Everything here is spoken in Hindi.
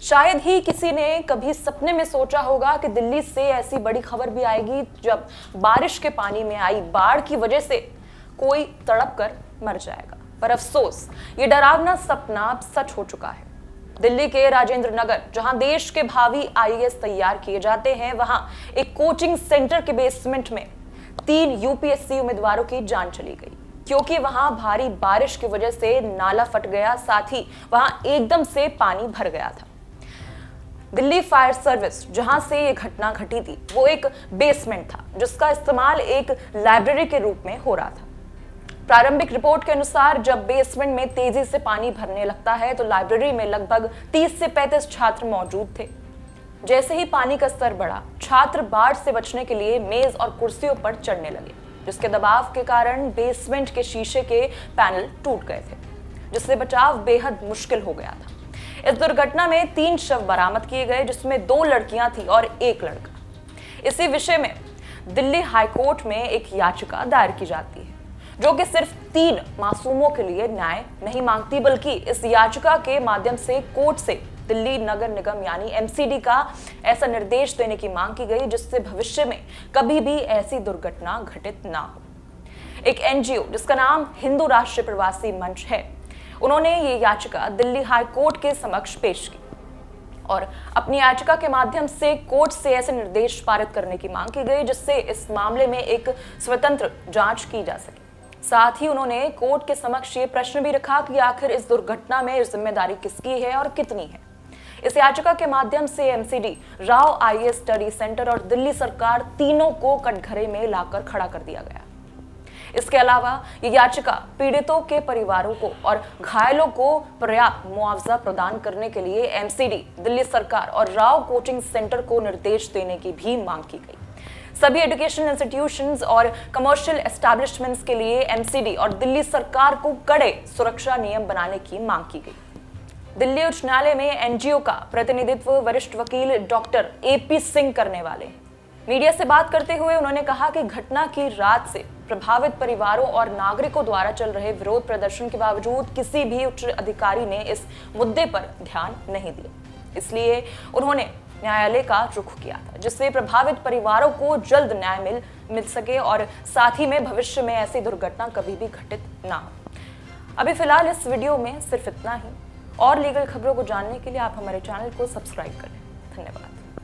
शायद ही किसी ने कभी सपने में सोचा होगा कि दिल्ली से ऐसी बड़ी खबर भी आएगी जब बारिश के पानी में आई बाढ़ की वजह से कोई तड़प कर मर जाएगा। पर अफसोस, ये डरावना सपना अब सच हो चुका है। दिल्ली के राजेंद्र नगर, जहां देश के भावी आईएएस तैयार किए जाते हैं, वहां एक कोचिंग सेंटर के बेसमेंट में 3 यूपीएससी उम्मीदवारों की जान चली गई, क्योंकि वहां भारी बारिश की वजह से नाला फट गया, साथ ही वहां एकदम से पानी भर गया था। दिल्ली फायर सर्विस, जहां से ये घटना घटी थी, वो एक बेसमेंट था जिसका इस्तेमाल एक लाइब्रेरी के रूप में हो रहा था। प्रारंभिक रिपोर्ट के अनुसार जब बेसमेंट में तेजी से पानी भरने लगता है तो लाइब्रेरी में लगभग 30 से 35 छात्र मौजूद थे। जैसे ही पानी का स्तर बढ़ा, छात्र बाढ़ से बचने के लिए मेज और कुर्सियों पर चढ़ने लगे, जिसके दबाव के कारण बेसमेंट के शीशे के पैनल टूट गए थे, जिससे बचाव बेहद मुश्किल हो गया था। इस दुर्घटना में 3 शव बरामद किए गए, जिसमें 2 लड़कियां थी और 1 लड़का। इसी विषय में दिल्ली हाईकोर्ट में एक याचिका दायर की जाती है, जो कि सिर्फ 3 मासूमों के लिए न्याय नहीं मांगती, बल्कि इस याचिका के माध्यम से कोर्ट से दिल्ली नगर निगम यानी एमसीडी का ऐसा निर्देश देने की मांग की गई जिससे भविष्य में कभी भी ऐसी दुर्घटना घटित ना हो। एक एनजीओ जिसका नाम हिंदू राष्ट्रीय प्रवासी मंच है, उन्होंने ये याचिका दिल्ली हाई कोर्ट के समक्ष पेश की और अपनी याचिका के माध्यम से कोर्ट से ऐसे निर्देश पारित करने की मांग की गई जिससे इस मामले में एक स्वतंत्र जांच की जा सके। साथ ही उन्होंने कोर्ट के समक्ष ये प्रश्न भी रखा कि आखिर इस दुर्घटना में जिम्मेदारी किसकी है और कितनी है। इस याचिका के माध्यम से MCD, Rao IAS study centre और दिल्ली सरकार तीनों को कटघरे में लाकर खड़ा कर दिया गया। इसके अलावा ये याचिका पीड़ितों के परिवारों को और घायलों को पर्याप्त मुआवजा प्रदान करने के लिए एमसीडी, दिल्ली सरकार और राव कोचिंग सेंटर को निर्देश देने की भी मांग की गई। सभी एजुकेशन इंस्टीट्यूशंस और कमर्शियल एस्टैब्लिशमेंट्स के लिए एमसीडी और दिल्ली सरकार को कड़े सुरक्षा नियम बनाने की मांग की गई। दिल्ली उच्च न्यायालय में एनजीओ का प्रतिनिधित्व वरिष्ठ वकील डॉक्टर एपी सिंह करने वाले हैं। मीडिया से बात करते हुए उन्होंने कहा कि घटना की रात से प्रभावित परिवारों और नागरिकों द्वारा चल रहे विरोध प्रदर्शन के बावजूद किसी भी उच्च अधिकारी ने इस मुद्दे पर ध्यान नहीं दिया। इसलिए उन्होंने न्यायालय का रुख किया था, जिससे प्रभावित परिवारों को जल्द न्याय मिल सके और साथ ही में भविष्य में ऐसी दुर्घटना कभी भी घटित ना हो। अभी फिलहाल इस वीडियो में सिर्फ इतना ही। और लीगल खबरों को जानने के लिए आप हमारे चैनल को सब्सक्राइब करें। धन्यवाद।